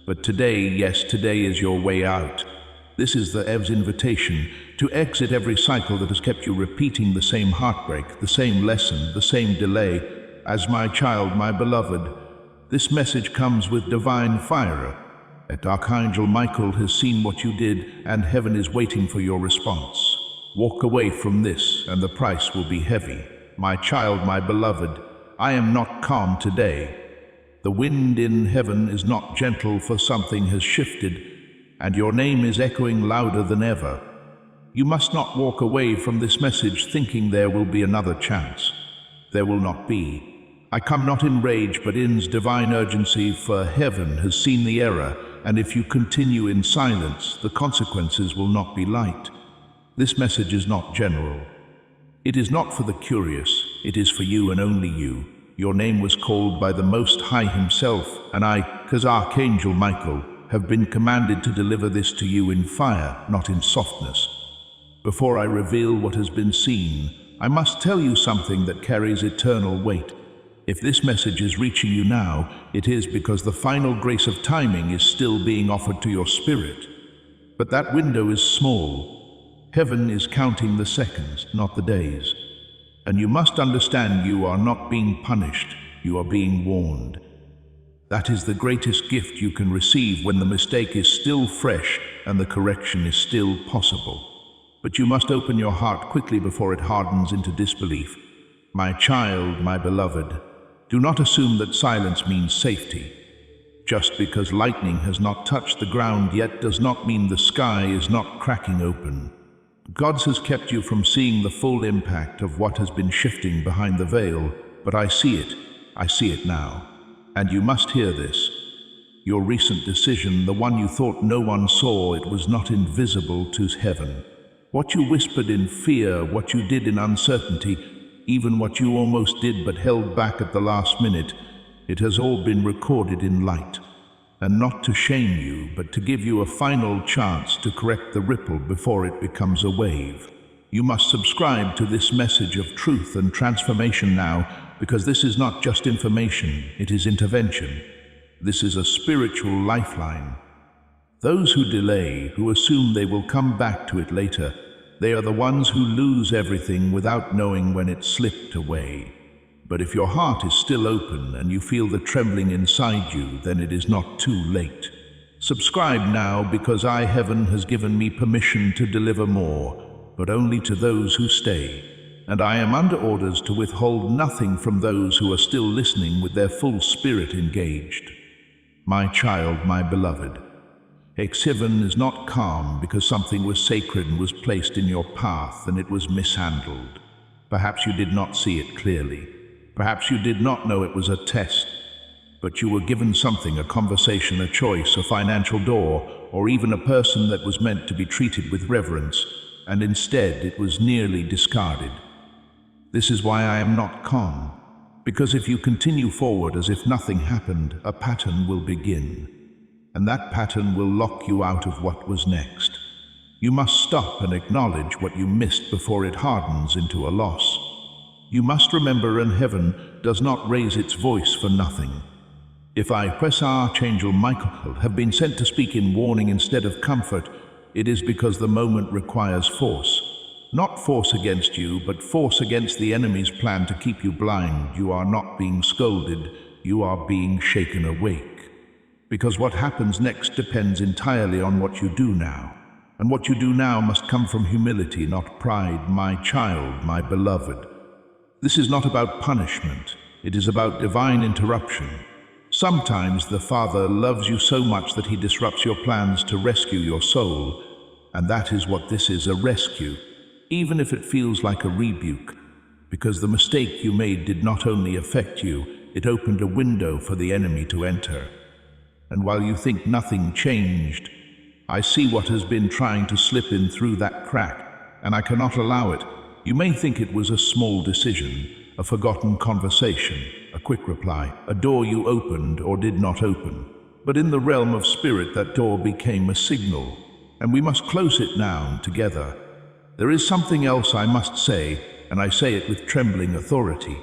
But today, yes, today is your way out. This is the Ev's invitation to exit every cycle that has kept you repeating the same heartbreak, the same lesson, the same delay. As my child, my beloved, this message comes with divine fire. Archangel Michael has seen what you did, and heaven is waiting for your response. Walk away from this, and the price will be heavy. My child, my beloved, I am not calm today. The wind in heaven is not gentle, for something has shifted, and your name is echoing louder than ever. You must not walk away from this message thinking there will be another chance. There will not be. I come not in rage, but in divine urgency, for heaven has seen the error, and if you continue in silence, the consequences will not be light. This message is not general. It is not for the curious. It is for you and only you. Your name was called by the Most High himself, and I, as Archangel Michael, have been commanded to deliver this to you in fire, not in softness. Before I reveal what has been seen, I must tell you something that carries eternal weight. If this message is reaching you now, it is because the final grace of timing is still being offered to your spirit. But that window is small. Heaven is counting the seconds, not the days. And you must understand, you are not being punished, you are being warned. That is the greatest gift you can receive when the mistake is still fresh and the correction is still possible. But you must open your heart quickly before it hardens into disbelief. My child, my beloved, do not assume that silence means safety. Just because lightning has not touched the ground yet does not mean the sky is not cracking open. God has kept you from seeing the full impact of what has been shifting behind the veil, but I see it now. And you must hear this. Your recent decision, the one you thought no one saw, it was not invisible to heaven. What you whispered in fear, what you did in uncertainty, even what you almost did but held back at the last minute, it has all been recorded in light. And not to shame you, but to give you a final chance to correct the ripple before it becomes a wave. You must subscribe to this message of truth and transformation now, because this is not just information, it is intervention. This is a spiritual lifeline. Those who delay, who assume they will come back to it later, they are the ones who lose everything without knowing when it slipped away. But if your heart is still open and you feel the trembling inside you, then it is not too late. Subscribe now, because heaven has given me permission to deliver more, but only to those who stay. And I am under orders to withhold nothing from those who are still listening with their full spirit engaged. My child, my beloved, Heaven is not calm because something was sacred and was placed in your path and it was mishandled. Perhaps you did not see it clearly. Perhaps you did not know it was a test. But you were given something, a conversation, a choice, a financial door, or even a person that was meant to be treated with reverence, and instead it was nearly discarded. This is why I am not calm, because if you continue forward as if nothing happened, a pattern will begin. And that pattern will lock you out of what was next. You must stop and acknowledge what you missed before it hardens into a loss. You must remember, and heaven does not raise its voice for nothing. If I, Archangel Michael, have been sent to speak in warning instead of comfort, it is because the moment requires force. Not force against you, but force against the enemy's plan to keep you blind. You are not being scolded, you are being shaken awake. Because what happens next depends entirely on what you do now. And what you do now must come from humility, not pride. My child, my beloved. This is not about punishment. It is about divine interruption. Sometimes the Father loves you so much that he disrupts your plans to rescue your soul. And that is what this is, a rescue, even if it feels like a rebuke. Because the mistake you made did not only affect you, it opened a window for the enemy to enter. And while you think nothing changed, I see what has been trying to slip in through that crack, and I cannot allow it. You may think it was a small decision, a forgotten conversation, a quick reply, a door you opened or did not open. But in the realm of spirit, that door became a signal, and we must close it now together. There is something else I must say, and I say it with trembling authority.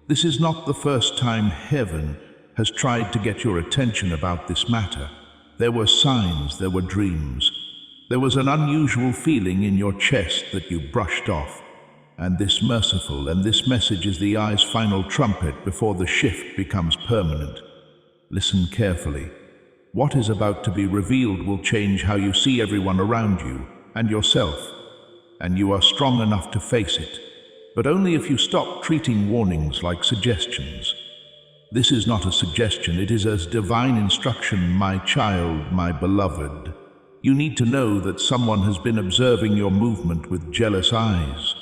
This is not the first time heaven has tried to get your attention about this matter. There were signs, there were dreams. There was an unusual feeling in your chest that you brushed off. And this merciful, and this message is the eye's final trumpet before the shift becomes permanent. Listen carefully. What is about to be revealed will change how you see everyone around you and yourself, and you are strong enough to face it, but only if you stop treating warnings like suggestions. This is not a suggestion, it is a divine instruction, my child, my beloved. You need to know that someone has been observing your movement with jealous eyes.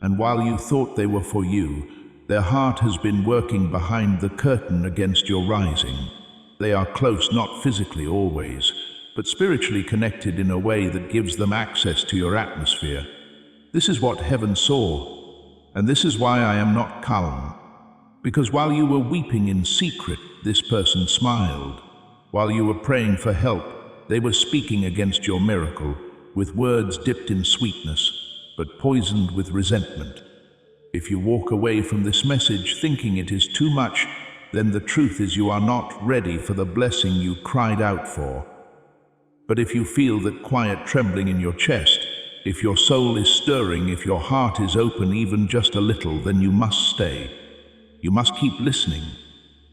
And while you thought they were for you, their heart has been working behind the curtain against your rising. They are close, not physically always, but spiritually connected in a way that gives them access to your atmosphere. This is what heaven saw, and this is why I am not calm. Because while you were weeping in secret, this person smiled. While you were praying for help, they were speaking against your miracle, with words dipped in sweetness, but poisoned with resentment. If you walk away from this message thinking it is too much, then the truth is you are not ready for the blessing you cried out for. But if you feel that quiet trembling in your chest, if your soul is stirring, if your heart is open even just a little, then you must stay. You must keep listening,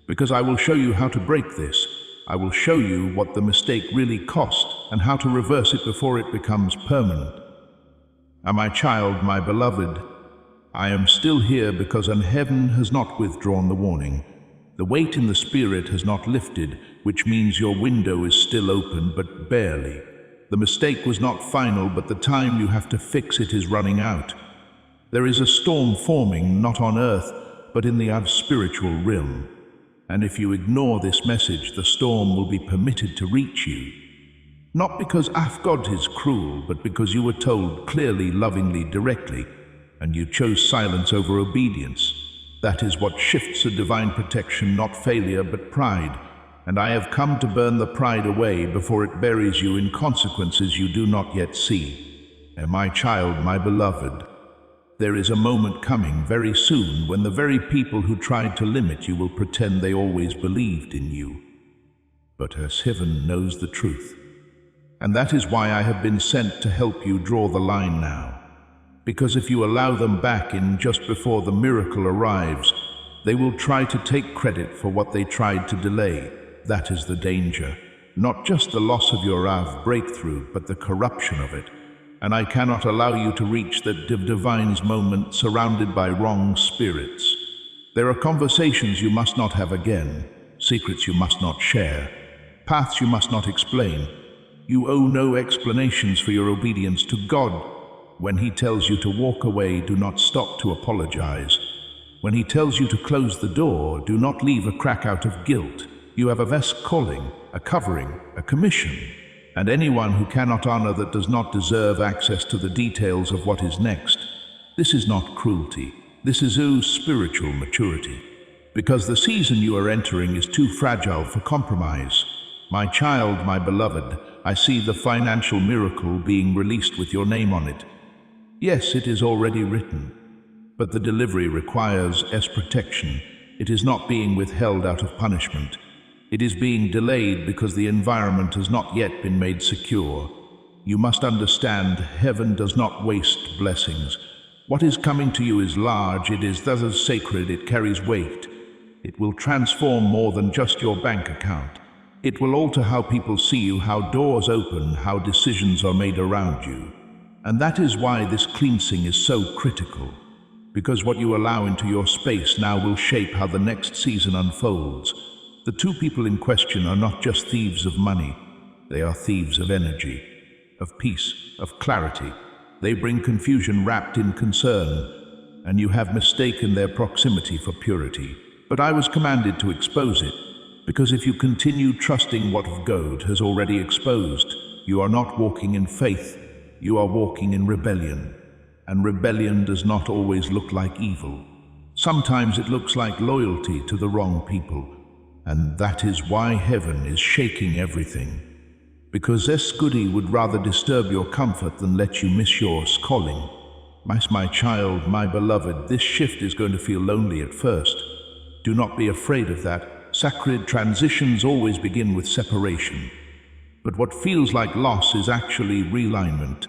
because I will show you how to break this. I will show you what the mistake really cost and how to reverse it before it becomes permanent. My child, my beloved, I am still here because heaven has not withdrawn the warning. The weight in the spirit has not lifted, which means your window is still open, but barely. The mistake was not final, but the time you have to fix it is running out. There is a storm forming, not on earth, but in the spiritual realm. And if you ignore this message, the storm will be permitted to reach you. Not because God is cruel, but because you were told clearly, lovingly, directly, and you chose silence over obedience. That is what shifts a divine protection, not failure, but pride. And I have come to burn the pride away before it buries you in consequences you do not yet see. And my child, my beloved, there is a moment coming very soon when the very people who tried to limit you will pretend they always believed in you. But as heaven knows the truth. And that is why I have been sent to help you draw the line now. Because if you allow them back in just before the miracle arrives, they will try to take credit for what they tried to delay. That is the danger. Not just the loss of your breakthrough, but the corruption of it. And I cannot allow you to reach that divine's moment surrounded by wrong spirits. There are conversations you must not have again, secrets you must not share, paths you must not explain. You owe no explanations for your obedience to God. When He tells you to walk away, do not stop to apologize. When He tells you to close the door, do not leave a crack out of guilt. You have a vast calling, a covering, a commission. And anyone who cannot honor that does not deserve access to the details of what is next. This is not cruelty. This is spiritual maturity. Because the season you are entering is too fragile for compromise. My child, my beloved, I see the financial miracle being released with your name on it. Yes, it is already written. But the delivery requires protection. It is not being withheld out of punishment. It is being delayed because the environment has not yet been made secure. You must understand, heaven does not waste blessings. What is coming to you is large, it is thus sacred, it carries weight. It will transform more than just your bank account. It will alter how people see you, how doors open, how decisions are made around you. And that is why this cleansing is so critical. Because what you allow into your space now will shape how the next season unfolds. The two people in question are not just thieves of money. They are thieves of energy, of peace, of clarity. They bring confusion wrapped in concern, and you have mistaken their proximity for purity. But I was commanded to expose it, because if you continue trusting what God has already exposed, you are not walking in faith, you are walking in rebellion. And rebellion does not always look like evil. Sometimes it looks like loyalty to the wrong people. And that is why heaven is shaking everything. Because goody would rather disturb your comfort than let you miss your calling. My child, my beloved, this shift is going to feel lonely at first. Do not be afraid of that. Sacred transitions always begin with separation. But what feels like loss is actually realignment.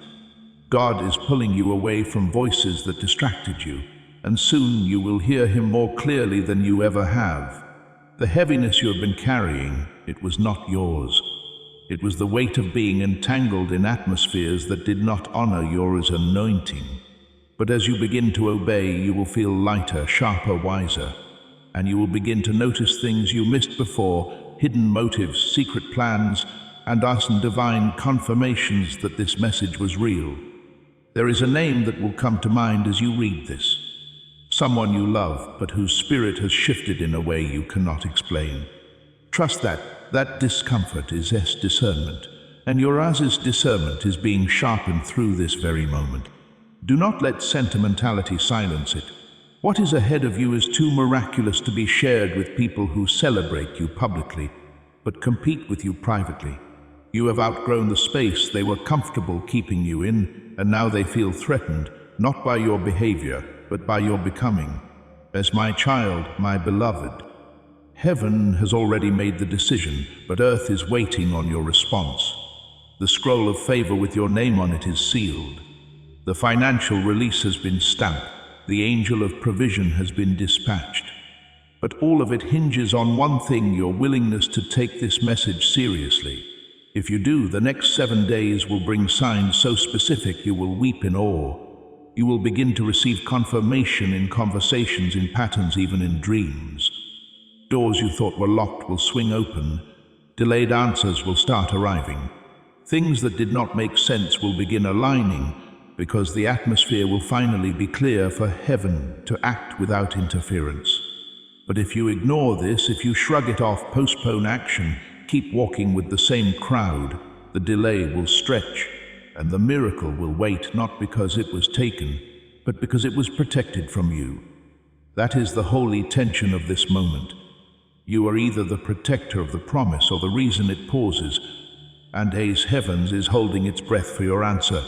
God is pulling you away from voices that distracted you, and soon you will hear Him more clearly than you ever have. The heaviness you have been carrying, It was not yours. It was the weight of being entangled in atmospheres that did not honor your anointing. But as you begin to obey, you will feel lighter, sharper, wiser, and you will begin to notice things you missed before, hidden motives, secret plans, and ask divine confirmations that this message was real. There is a name that will come to mind as you read this. Someone you love, but whose spirit has shifted in a way you cannot explain. Trust that discomfort is discernment, and your discernment is being sharpened through this very moment. Do not let sentimentality silence it. What is ahead of you is too miraculous to be shared with people who celebrate you publicly, but compete with you privately. You have outgrown the space they were comfortable keeping you in, and now they feel threatened, not by your behavior, but by your becoming. As my child, my beloved, heaven has already made the decision, but earth is waiting on your response. The scroll of favor with your name on it is sealed. The financial release has been stamped. The angel of provision has been dispatched. But all of it hinges on one thing: your willingness to take this message seriously. If you do, the next 7 days will bring signs so specific you will weep in awe. You will begin to receive confirmation in conversations, in patterns, even in dreams. Doors you thought were locked will swing open. Delayed answers will start arriving. Things that did not make sense will begin aligning, because the atmosphere will finally be clear for heaven to act without interference. But if you ignore this, if you shrug it off, postpone action, keep walking with the same crowd, the delay will stretch, and the miracle will wait, not because it was taken, but because it was protected from you. That is the holy tension of this moment. You are either the protector of the promise or the reason it pauses, and heavens is holding its breath for your answer.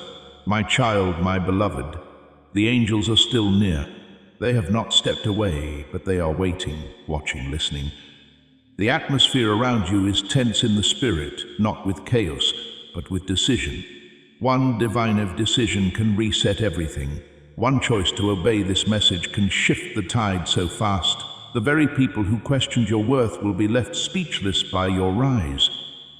My child, my beloved, the angels are still near. They have not stepped away, but they are waiting, watching, listening. The atmosphere around you is tense in the spirit, not with chaos, but with decision. One divine decision can reset everything. One choice to obey this message can shift the tide so fast. The very people who questioned your worth will be left speechless by your rise.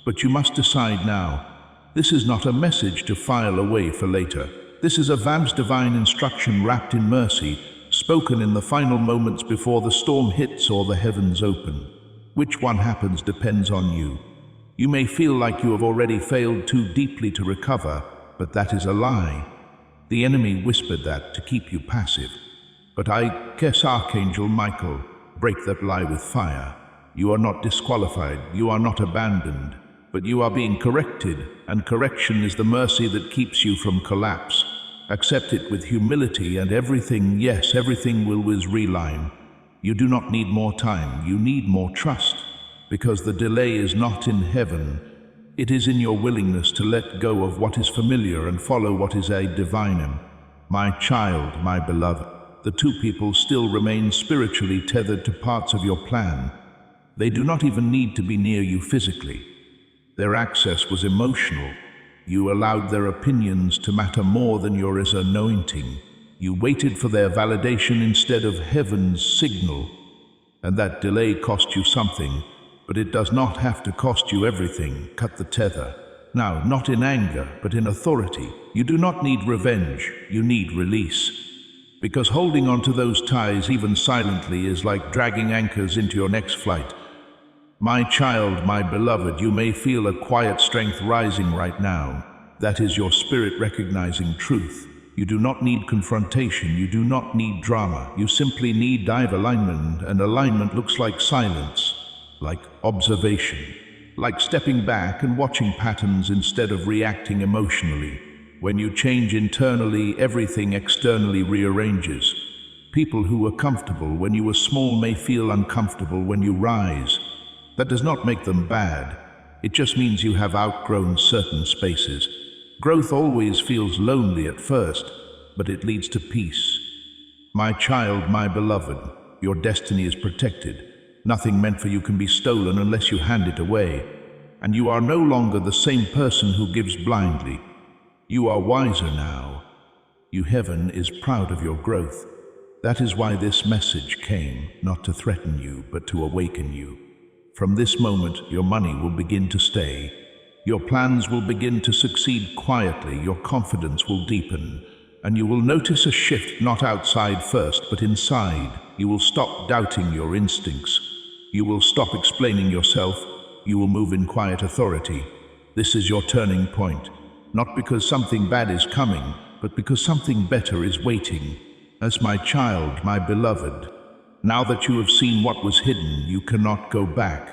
But you must decide now. This is not a message to file away for later. This is a vast divine instruction wrapped in mercy, spoken in the final moments before the storm hits or the heavens open. Which one happens depends on you. You may feel like you have already failed too deeply to recover, but that is a lie. The enemy whispered that to keep you passive. But I guess Archangel Michael, break that lie with fire. You are not disqualified, you are not abandoned, but you are being corrected, and correction is the mercy that keeps you from collapse. Accept it with humility, and everything, yes, everything will realign. You do not need more time, you need more trust, because the delay is not in heaven. It is in your willingness to let go of what is familiar and follow what is a divine. My child, my beloved, the two people still remain spiritually tethered to parts of your plan. They do not even need to be near you physically. Their access was emotional. You allowed their opinions to matter more than your anointing. You waited for their validation instead of heaven's signal. And that delay cost you something, but it does not have to cost you everything. Cut the tether. Now, not in anger, but in authority. You do not need revenge, you need release. Because holding on to those ties, even silently, is like dragging anchors into your next flight. My child, my beloved, you may feel a quiet strength rising right now. That is your spirit recognizing truth. You do not need confrontation, you do not need drama. You simply need dive alignment, and alignment looks like silence, like observation, like stepping back and watching patterns instead of reacting emotionally. When you change internally, everything externally rearranges. People who were comfortable when you were small may feel uncomfortable when you rise. That does not make them bad. It just means you have outgrown certain spaces. Growth always feels lonely at first, but it leads to peace. My child, my beloved, your destiny is protected. Nothing meant for you can be stolen unless you hand it away. And you are no longer the same person who gives blindly. You are wiser now. Heaven is proud of your growth. That is why this message came, not to threaten you, but to awaken you. From this moment, your money will begin to stay. Your plans will begin to succeed quietly, your confidence will deepen, and you will notice a shift not outside first, but inside. You will stop doubting your instincts. You will stop explaining yourself. You will move in quiet authority. This is your turning point, not because something bad is coming, but because something better is waiting. As my child, my beloved, now that you have seen what was hidden, you cannot go back.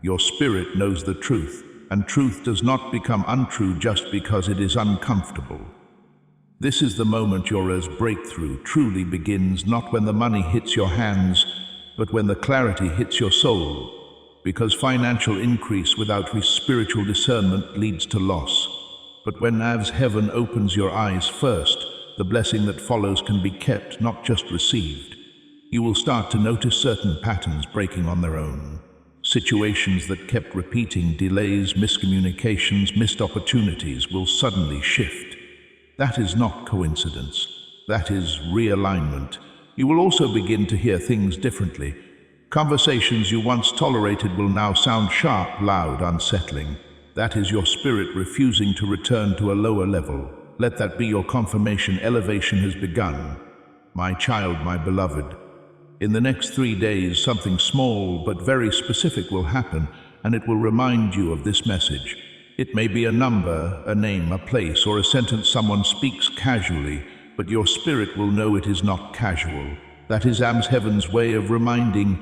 Your spirit knows the truth, and truth does not become untrue just because it is uncomfortable. This is the moment your breakthrough truly begins, not when the money hits your hands, but when the clarity hits your soul. Because financial increase without spiritual discernment leads to loss. But when heaven opens your eyes first, the blessing that follows can be kept, not just received. You will start to notice certain patterns breaking on their own. Situations that kept repeating, delays, miscommunications, missed opportunities will suddenly shift. That is not coincidence. That is realignment. You will also begin to hear things differently. Conversations you once tolerated will now sound sharp, loud, unsettling. That is your spirit refusing to return to a lower level. Let that be your confirmation. Elevation has begun. My child, my beloved. In the next 3 days, something small but very specific will happen, and it will remind you of this message. It may be a number, a name, a place, or a sentence someone speaks casually, but your spirit will know it is not casual. That is heaven's way of reminding